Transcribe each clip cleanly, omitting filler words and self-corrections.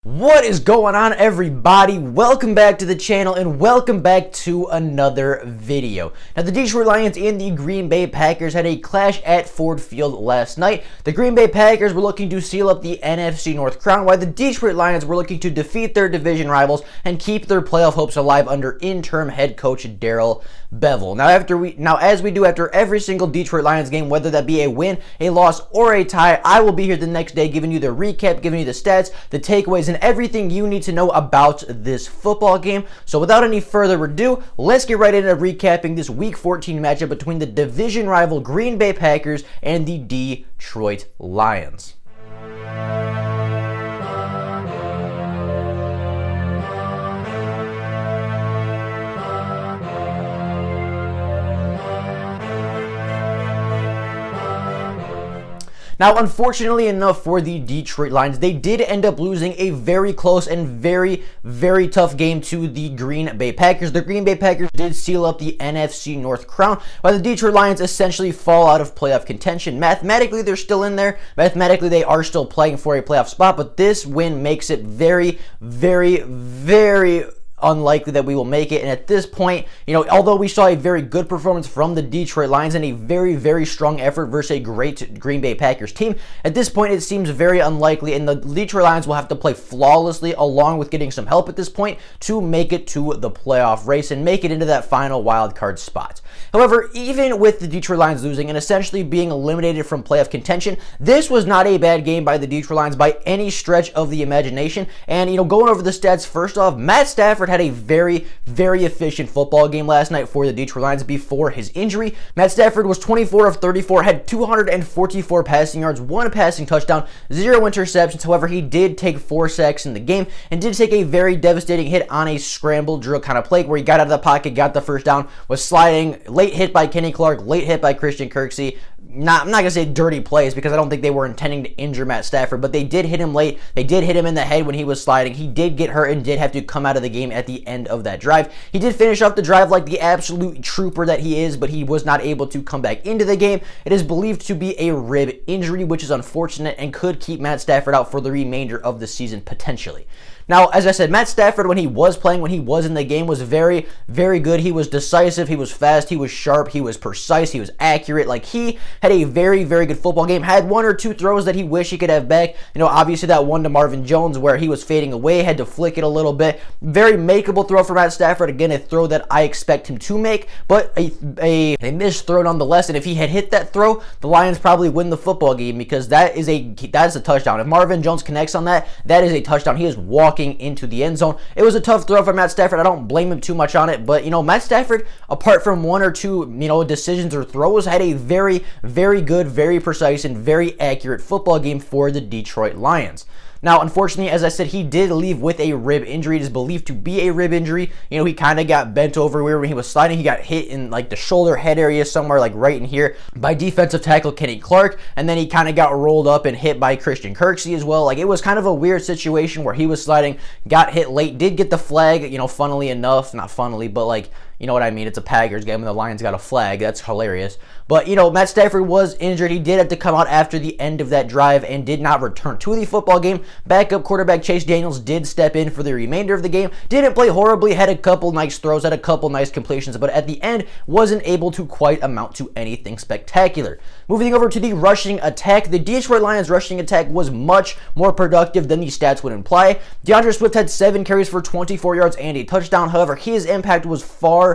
What is going on, everybody? Welcome back to the channel and welcome back to another video. Now, the Detroit Lions and the Green Bay Packers had a clash at Ford Field last night. The Green Bay Packers were looking to seal up the NFC North crown, while the Detroit Lions were looking to defeat their division rivals and keep their playoff hopes alive under interim head coach Darrell Bevell. Now, as we do after every single Detroit Lions game, whether that be a win, a loss, or a tie, I will be here the next day giving you the recap, giving you the stats, the takeaways, and everything you need to know about this football game. So without any further ado, let's get right into recapping this Week 14 matchup between the division rival Green Bay Packers and the Detroit Lions. Now, unfortunately enough for the Detroit Lions, they did end up losing a very close and very, very tough game to the Green Bay Packers. The Green Bay Packers did seal up the NFC North crown, while the Detroit Lions essentially fall out of playoff contention. Mathematically, they're still in there. Mathematically, they are still playing for a playoff spot, but this win makes it very, very, very unlikely that we will make it. And at this point, although we saw a very good performance from the Detroit Lions and a very, very strong effort versus a great Green Bay Packers team, at this point it seems very unlikely, and the Detroit Lions will have to play flawlessly along with getting some help at this point to make it to the playoff race and make it into that final wild card spot. However, even with the Detroit Lions losing and essentially being eliminated from playoff contention, this was not a bad game by the Detroit Lions by any stretch of the imagination. And going over the stats, first off, Matt Stafford had a very, very efficient football game last night for the Detroit Lions before his injury. Matt Stafford was 24 of 34, had 244 passing yards, 1 passing touchdown, 0 interceptions. However, he did take 4 sacks in the game and did take a very devastating hit on a scramble drill kind of play where he got out of the pocket, got the first down, was sliding, late hit by Kenny Clark, late hit by Christian Kirksey. I'm not going to say dirty plays because I don't think they were intending to injure Matt Stafford, but they did hit him late. They did hit him in the head when he was sliding. He did get hurt and did have to come out of the game at the end of that drive. He did finish off the drive like the absolute trooper that he is, but he was not able to come back into the game. It is believed to be a rib injury, which is unfortunate and could keep Matt Stafford out for the remainder of the season potentially. Now, as I said, Matt Stafford, when he was playing, when he was in the game, was very, very good. He was decisive, he was fast, he was sharp, he was precise, he was accurate. Like, he had a very, very good football game. Had 1 or 2 throws that he wished he could have back. Obviously that one to Marvin Jones where he was fading away, had to flick it a little bit. Very makeable throw for Matt Stafford. Again, a throw that I expect him to make, but a missed throw nonetheless. And if he had hit that throw, the Lions probably win the football game because that is a touchdown. If Marvin Jones connects on that, that is a touchdown. He is walking into the end zone. It was a tough throw for Matt Stafford. I don't blame him too much on it, but Matt Stafford, apart from 1 or 2 decisions or throws, had a very, very good, very precise, and very accurate football game for the Detroit Lions. Now, unfortunately, as I said, he did leave with a rib injury. It is believed to be a rib injury. He kind of got bent over when he was sliding. He got hit in like the shoulder head area somewhere, like right in here, by defensive tackle Kenny Clark, and then he kind of got rolled up and hit by Christian Kirksey as well. Like, it was kind of a weird situation where he was sliding, got hit late, did get the flag, funnily enough, not funnily, but like, you know what I mean? It's a Packers game and the Lions got a flag. That's hilarious. But, Matt Stafford was injured. He did have to come out after the end of that drive and did not return to the football game. Backup quarterback Chase Daniels did step in for the remainder of the game. Didn't play horribly, had a couple nice throws, had a couple nice completions, but at the end wasn't able to quite amount to anything spectacular. Moving over to the rushing attack, the Detroit Lions rushing attack was much more productive than the stats would imply. DeAndre Swift had 7 carries for 24 yards and a touchdown. However, his impact was far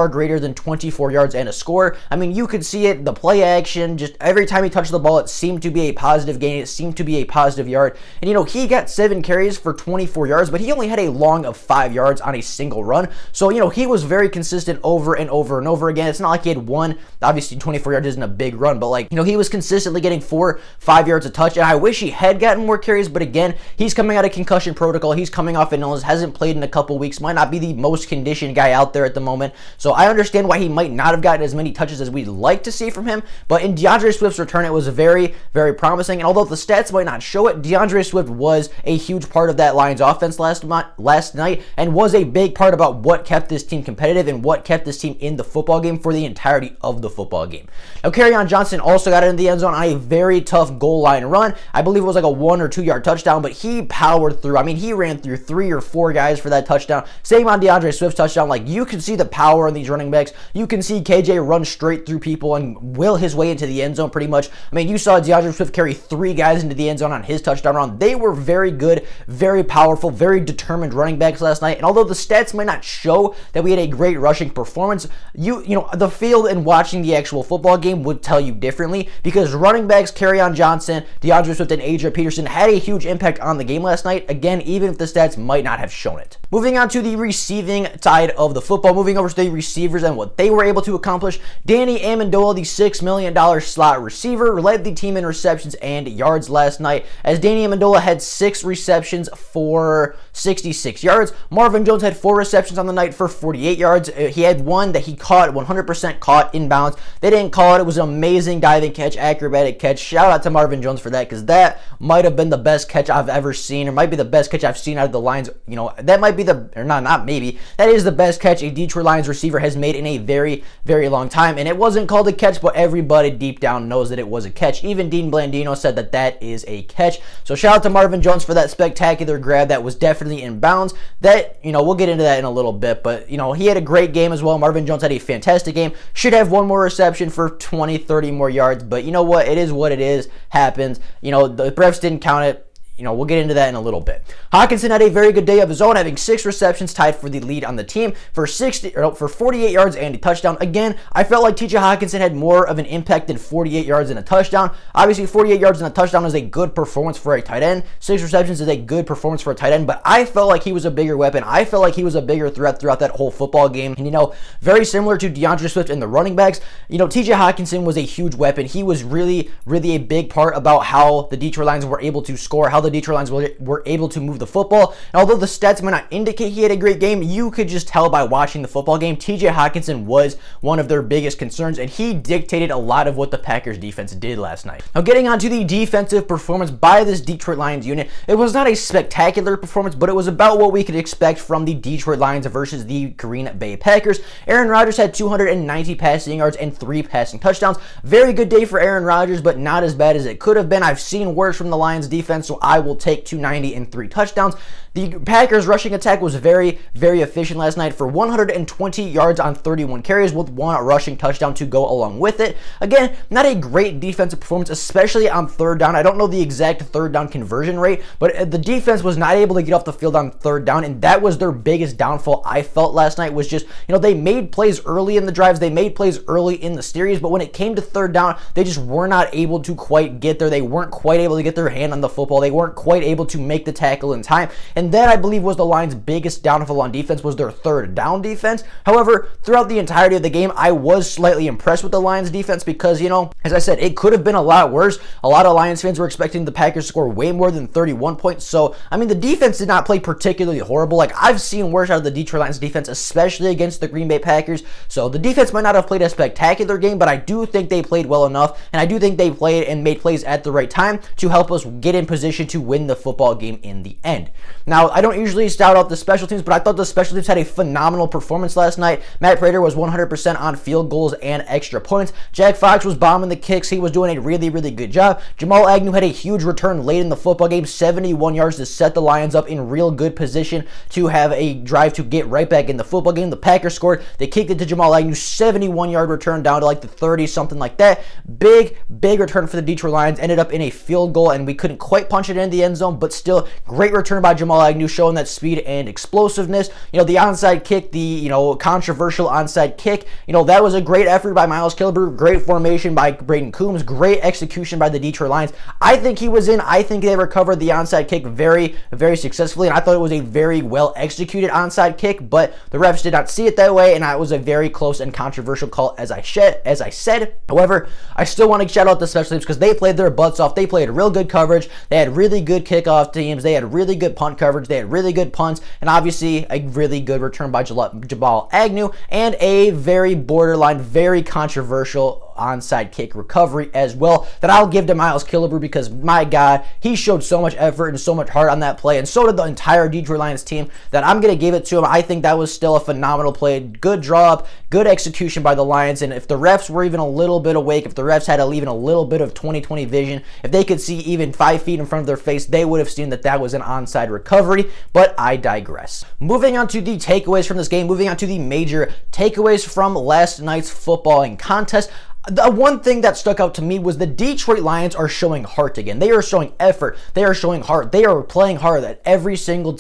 greater than 24 yards and a score. I mean, you could see it, the play action, just every time he touched the ball, it seemed to be a positive gain. It seemed to be a positive yard. And, he got 7 carries for 24 yards, but he only had a long of 5 yards on a single run. So, he was very consistent over and over and over again. It's not like he had one, obviously 24 yards isn't a big run, but he was consistently getting 4-5 yards a touch. And I wish he had gotten more carries, but again, he's coming out of concussion protocol. He's coming off an illness, hasn't played in a couple weeks, might not be the most conditioned guy out there at the moment. moment. So I understand why he might not have gotten as many touches as we'd like to see from him, but in DeAndre Swift's return, it was very, very promising. And although the stats might not show it, DeAndre Swift was a huge part of that Lions offense last night and was a big part about what kept this team competitive and what kept this team in the football game for the entirety of the football game. Now, Kerryon Johnson also got it in the end zone on a very tough goal line run. I believe it was like a 1 or 2 yard touchdown, but he powered through. I mean, he ran through 3 or 4 guys for that touchdown. Same on DeAndre Swift's touchdown. Like, you can see the power in these running backs. You can see KJ run straight through people and will his way into the end zone pretty much. I mean, you saw DeAndre Swift carry 3 guys into the end zone on his touchdown run. They were very good, very powerful, very determined running backs last night. And although the stats might not show that we had a great rushing performance, you know, the field and watching the actual football game would tell you differently, because running backs Kerryon Johnson, DeAndre Swift, and Adrian Peterson had a huge impact on the game last night. Again, even if the stats might not have shown it. Moving on to the receiving side of the football, moving over to the receivers and what they were able to accomplish. Danny Amendola, the $6 million slot receiver, led the team in receptions and yards last night, as Danny Amendola had 6 receptions for 66 yards. Marvin Jones had 4 receptions on the night for 48 yards. He had one that he caught, 100% caught inbounds. They didn't call it. It was an amazing diving catch, acrobatic catch. Shout out to Marvin Jones for that, because that might have been the best catch I've ever seen, or might be the best catch I've seen out of the Lions. You know, that might be that is the best catch a Detroit Lions receiver has made in a very, very long time. And it wasn't called a catch, but everybody deep down knows that it was a catch. Even Dean Blandino said that that is a catch. So shout out to Marvin Jones for that spectacular grab that was definitely in bounds. That, you know, we'll get into that in a little bit, but, you know, he had a great game as well. Marvin Jones had a fantastic game. Should have 1 more reception for 20, 30 more yards, but you know what? It is what it is. Happens. You know, the refs didn't count it. You know, we'll get into that in a little bit. Hockenson had a very good day of his own, having 6 receptions, tied for the lead on the team for 48 yards and a touchdown. Again, I felt like TJ Hockenson had more of an impact than 48 yards and a touchdown. Obviously, 48 yards and a touchdown is a good performance for a tight end. 6 receptions is a good performance for a tight end, but I felt like he was a bigger weapon. I felt like he was a bigger threat throughout that whole football game. And, you know, very similar to DeAndre Swift and the running backs, you know, TJ Hockenson was a huge weapon. He was really, really a big part about how the Detroit Lions were able to score, how the Detroit Lions were able to move the football. And although the stats might not indicate he had a great game, you could just tell by watching the football game, TJ Hockenson was one of their biggest concerns, and he dictated a lot of what the Packers defense did last night. Now, getting on to the defensive performance by this Detroit Lions unit, it was not a spectacular performance, but it was about what we could expect from the Detroit Lions versus the Green Bay Packers. Aaron Rodgers had 290 passing yards and 3 passing touchdowns. Very good day for Aaron Rodgers, but not as bad as it could have been. I've seen worse from the Lions defense, so I will take 290 and 3 touchdowns. The Packers rushing attack was very, very efficient last night for 120 yards on 31 carries with 1 rushing touchdown to go along with it. Again, not a great defensive performance, especially on 3rd down. I don't know the exact 3rd down conversion rate, but the defense was not able to get off the field on 3rd down, and that was their biggest downfall. I felt last night was just, you know, they made plays early in the drives, they made plays early in the series, but when it came to 3rd down, they just were not able to quite get there. They weren't quite able to get their hand on the football. They weren't quite able to make the tackle in time, and that, I believe, was the Lions' biggest downfall on defense, was their 3rd down defense. However, throughout the entirety of the game, I was slightly impressed with the Lions' defense because, you know, as I said, it could have been a lot worse. A lot of Lions fans were expecting the Packers to score way more than 31 points, so, I mean, the defense did not play particularly horrible. Like, I've seen worse out of the Detroit Lions defense, especially against the Green Bay Packers, so the defense might not have played a spectacular game, but I do think they played well enough, and I do think they played and made plays at the right time to help us get in position to win the football game in the end. Now, I don't usually shout out the special teams, but I thought the special teams had a phenomenal performance last night. Matt Prater was 100% on field goals and extra points. Jack Fox was bombing the kicks. He was doing a really, really good job. Jamal Agnew had a huge return late in the football game, 71 yards to set the Lions up in real good position to have a drive to get right back in the football game. The Packers scored. They kicked it to Jamal Agnew, 71-yard return down to like the 30, something like that. Big return for the Detroit Lions. Ended up in a field goal, and we couldn't quite punch it in the end zone, but still, great return by Jamal Agnew, showing that speed and explosiveness. You know, the onside kick, the, you know, controversial onside kick, you know, that was a great effort by Miles Kilbur, great formation by Braden Coombs, great execution by the Detroit Lions. I think he was in. I think they recovered the onside kick very, very successfully, and I thought it was a very well executed onside kick, but the refs did not see it that way, and it was a very close and controversial call, as I said. However, I still want to shout out the special teams because they played their butts off. They played real good coverage. They had really really good kickoff teams. They had really good punt coverage. They had really good punts, and obviously a really good return by Jabal Agnew, and a very borderline, very controversial onside kick recovery as well that I'll give to Miles Killebrew, because my God, he showed so much effort and so much heart on that play, and so did the entire Detroit Lions team, that I'm going to give it to him. I think that was still a phenomenal play. Good draw up, good execution by the Lions, and if the refs were even a little bit awake, if the refs had even a little bit of 20/20 vision, if they could see even 5 feet in front of their face, they would have seen that that was an onside recovery, but I digress. Moving on to the takeaways from this game, moving on to the major takeaways from last night's footballing contest. The one thing that stuck out to me was the Detroit Lions are showing heart again. They are showing effort. They are showing heart. They are playing hard at every single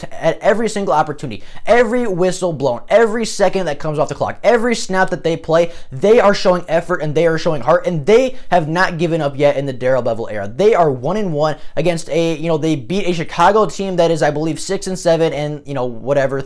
opportunity, every whistle blown, every second that comes off the clock, every snap that they play. They are showing effort and they are showing heart, and they have not given up yet in the Darrell Bevell era. They are 1-1 against they beat a Chicago team that is, I believe, 6-7 and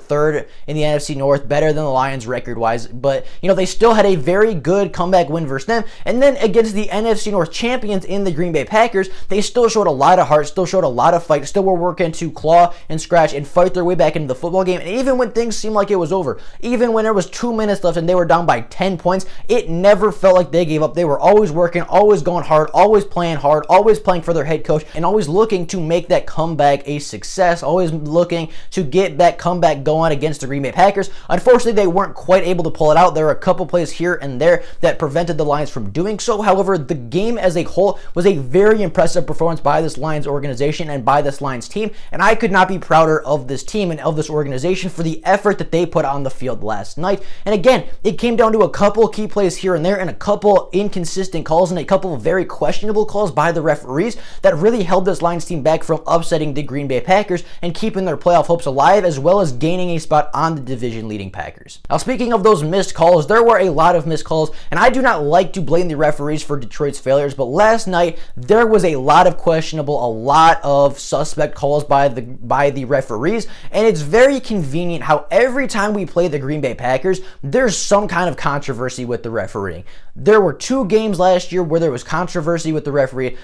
third in the NFC North, better than the Lions record wise. But they still had a very good comeback win versus them. And then against the NFC North champions in the Green Bay Packers, they still showed a lot of heart, still showed a lot of fight, still were working to claw and scratch and fight their way back into the football game. And even when things seemed like it was over, even when there was 2 minutes left and they were down by 10 points, it never felt like they gave up. They were always working, always going hard, always playing for their head coach, and always looking to make that comeback a success, always looking to get that comeback going against the Green Bay Packers. Unfortunately, they weren't quite able to pull it out. There were a couple plays here and there that prevented the Lions from doing so. However, the game as a whole was a very impressive performance by this Lions organization and by this Lions team, and I could not be prouder of this team and of this organization for the effort that they put on the field last night. And again, it came down to a couple key plays here and there, and a couple inconsistent calls, and a couple of very questionable calls by the referees that really held this Lions team back from upsetting the Green Bay Packers and keeping their playoff hopes alive, as well as gaining a spot on the division leading Packers. Now, speaking of those missed calls, there were a lot of missed calls, and I do not like to blame the referees for Detroit's failures, but last night there was a lot of questionable, a lot of suspect calls by the referees, and it's very convenient how every time we play the Green Bay Packers, there's some kind of controversy with the refereeing. There were 2 games last year where there was controversy with the referee.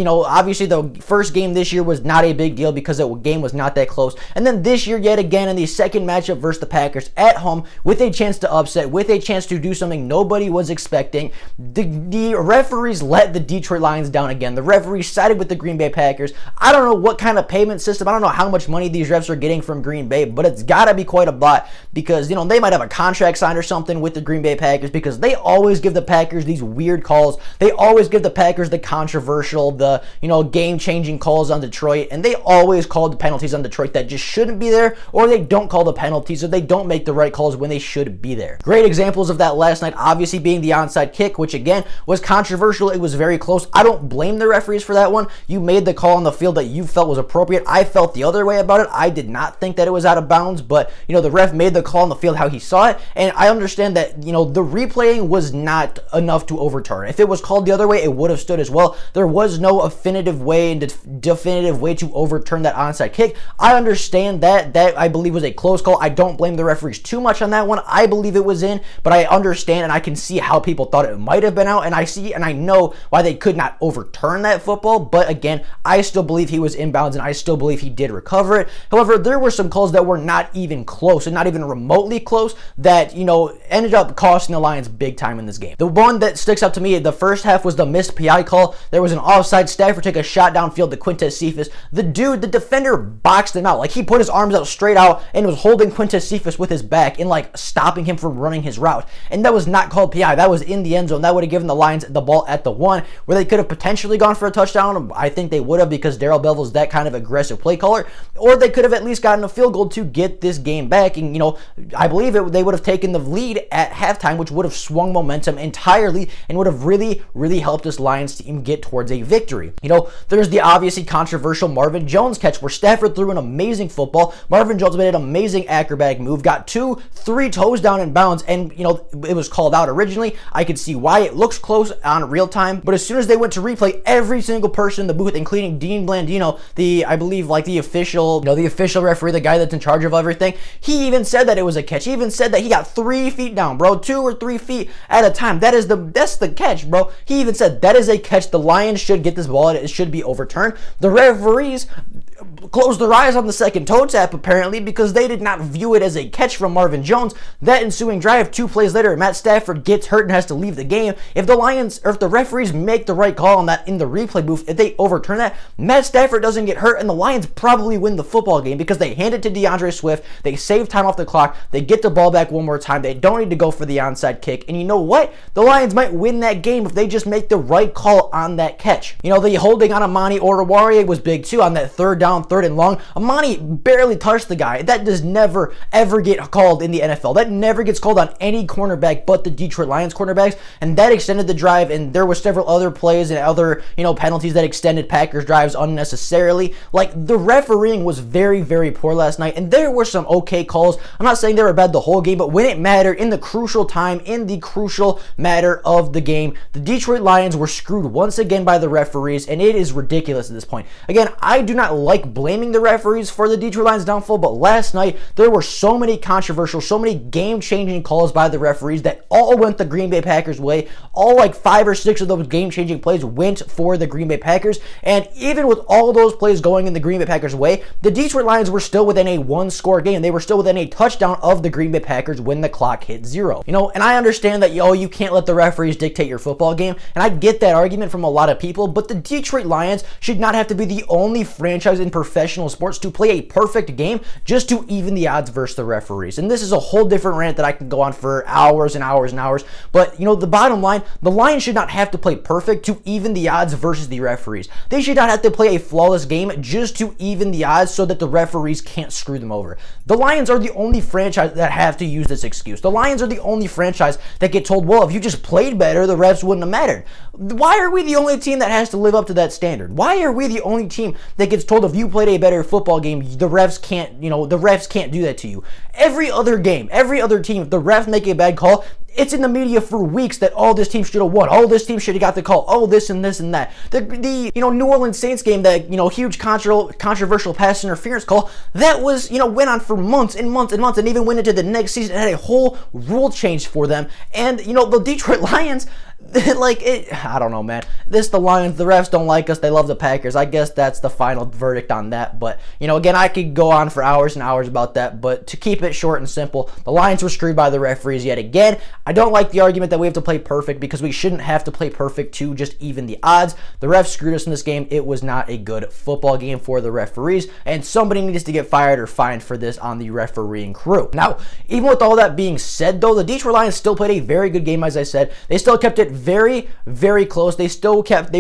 Obviously the first game this year was not a big deal because the game was not that close, and then this year yet again in the second matchup versus the Packers at home, with a chance to upset, with a chance to do something nobody was expecting, the referees let the Detroit Lions down again. The referees sided with the Green Bay Packers. I don't know what kind of payment system, I don't know how much money these refs are getting from Green Bay, but it's got to be quite a lot, because they might have a contract signed or something with the Green Bay Packers, because they always give the Packers these weird calls. They always give the Packers the controversial, the game-changing calls on Detroit, and they always call the penalties on Detroit that just shouldn't be there, or they don't call the penalties, or they don't make the right calls when they should be there. Great examples of that last night, obviously being the onside kick, which again was controversial. It was very close. I don't blame the referees for that one. You made the call on the field that you felt was appropriate. I felt the other way about it. I did not think that it was out of bounds, but the ref made the call on the field how he saw it, and I understand that the replaying was not enough to overturn. If it was called the other way, it would have stood as well. There was no definitive way to overturn that onside kick. I understand that I believe was a close call. I don't blame the referees too much on that one. I believe it was in, but I understand and I can see how people thought it might have been out, and I know why they could not overturn that football. But again, I still believe he was inbounds, and I still believe he did recover it. However, there were some calls that were not even close, and not even remotely close, that ended up costing the Lions big time in this game. The one that sticks out to me, the first half, was the missed PI call. There was an offside. Stafford took a shot downfield to Quintez Cephas. The defender boxed him out. Like, he put his arms out straight out and was holding Quintez Cephas with his back and stopping him from running his route. And that was not called PI. That was in the end zone. That would have given the Lions the ball at the 1, where they could have potentially gone for a touchdown. I think they would have, because Darrell Bevell is that kind of aggressive play caller. Or they could have at least gotten a field goal to get this game back. And, I believe they would have taken the lead at halftime, which would have swung momentum entirely and would have really, really helped this Lions team get towards a victory. There's the obviously controversial Marvin Jones catch, where Stafford threw an amazing football. Marvin Jones made an amazing acrobatic move, got 2-3 toes down in bounds, and, it was called out originally. I could see why why it looks close on real time, but as soon as they went to replay, every single person in the booth, including Dean Blandino, I believe like the official referee, the guy that's in charge of everything, he even said that it was a catch. He even said that he got 3 feet down, bro, 2 or 3 feet at a time. That's the catch, bro. He even said that is a catch. The Lions should get this ball and it should be overturned. The referees closed their eyes on the second toe tap apparently because they did not view it as a catch from Marvin Jones. That ensuing drive, 2 plays later, Matt Stafford gets hurt and has to leave the game. If the referees make the right call on that in the replay booth, if they overturn that, Matt Stafford doesn't get hurt and the Lions probably win the football game because they hand it to DeAndre Swift, they save time off the clock, they get the ball back one more time, they don't need to go for the onside kick, and you know what? The Lions might win that game if they just make the right call on that catch. The holding on Amani Oruwariye was big too on that 3rd down, 3rd and long. Amani barely touched the guy. That does never ever get called in the NFL. That never gets called on any cornerback but the Detroit Lions cornerbacks, and that extended the drive, and there were several other plays and other penalties that extended Packers drives unnecessarily. Like, the refereeing was very, very poor last night, and there were some okay calls. I'm not saying they were bad the whole game, but when it mattered, in the crucial time, in the crucial matter of the game, the Detroit Lions were screwed once again by the referees, and it is ridiculous at this point. Again, I do not like blaming the referees for the Detroit Lions downfall, but last night there were so many controversial, so many game-changing calls by the referees that all went the Green Bay Packers way. All like 5 or 6 of those game-changing plays went for the Green Bay Packers, and even with all those plays going in the Green Bay Packers way, the Detroit Lions were still within a 1-score game. They were still within a touchdown of the Green Bay Packers when the clock hit 0. And I understand that you can't let the referees dictate your football game, and I get that argument from a lot of people, but the Detroit Lions should not have to be the only franchise in professional sports to play a perfect game just to even the odds versus the referees. And this is a whole different rant that I can go on for hours and hours and hours, but the bottom line, the Lions should not have to play perfect to even the odds versus the referees. They should not have to play a flawless game just to even the odds so that the referees can't screw them over. The Lions are the only franchise that have to use this excuse. The Lions are the only franchise that get told, well, if you just played better, the refs wouldn't have mattered. Why are we the only team that has to live up to that standard? Why are we the only team that gets told if you played a better football game, the refs can't do that to you? Every other game, every other team, if the refs make a bad call, it's in the media for weeks that, oh, this team should have won. Oh, this team should have got the call. Oh, this and this and that. The New Orleans Saints game, that, huge controversial pass interference call, that was, went on for months and months and months, and even went into the next season and had a whole rule change for them. And, the Detroit Lions, I don't know, man. The Lions, the refs don't like us. They love the Packers. I guess that's the final verdict on that. But, again, I could go on for hours and hours about that. But to keep it short and simple, the Lions were screwed by the referees yet again. I don't like the argument that we have to play perfect because we shouldn't have to play perfect to just even the odds. The refs screwed us in this game. It was not a good football game for the referees, and somebody needs to get fired or fined for this on the refereeing crew. Now, even with all that being said, though, the Detroit Lions still played a very good game, as I said. They still kept it very, very close. They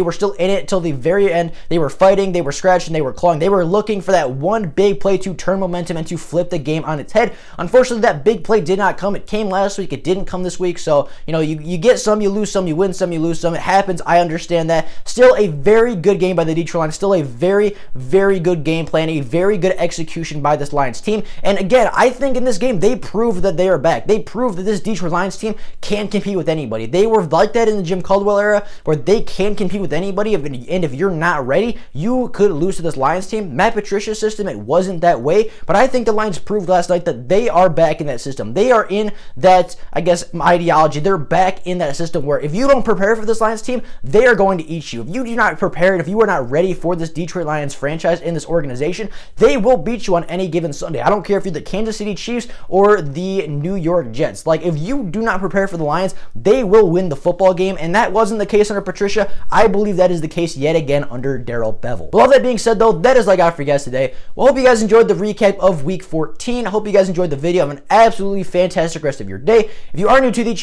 were still in it till the very end. They were fighting, they were scratching, they were clawing. They were looking for that one big play to turn momentum and to flip the game on its head. Unfortunately, that big play did not come. It came last week. It didn't come this week. So, you get some, you lose some, you win some, you lose some. It happens. I understand that. Still a very good game by the Detroit Lions. Still a very, very good game plan, a very good execution by this Lions team. And again, I think in this game, they proved that they are back. They proved that this Detroit Lions team can compete with anybody. They were like that in the Jim Caldwell era, where they can compete with anybody, and if you're not ready, you could lose to this Lions team. Matt Patricia's system, it wasn't that way, but I think the Lions proved last night that they are back in that system. They are in that, I guess, ideology. They're back in that system where if you don't prepare for this Lions team, they are going to eat you. If you do not prepare, if you are not ready for this Detroit Lions franchise in this organization, they will beat you on any given Sunday. I don't care if you're the Kansas City Chiefs or the New York Jets. Like, if you do not prepare for the Lions, they will win the football game, and that wasn't the case under Patricia. I believe that is the case yet again under Darrell Bevell. With all that being said, though, that is all I got for you guys today. Well, hope you guys enjoyed the recap of Week 14. I hope you guys enjoyed the video. Have an absolutely fantastic rest of your day. If you are new to the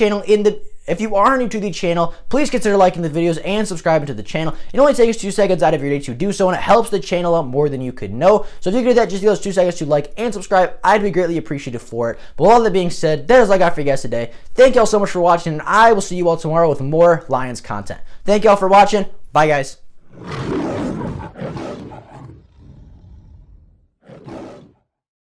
channel, please consider liking the videos and subscribing to the channel. It only takes 2 seconds out of your day to do so, and it helps the channel out more than you could know. So if you could do that, just give those 2 seconds to like and subscribe. I'd be greatly appreciative for it. But with all that being said, that is all I got for you guys today. Thank y'all so much for watching, and I will see you all tomorrow with more Lions content. Thank y'all for watching. Bye, guys.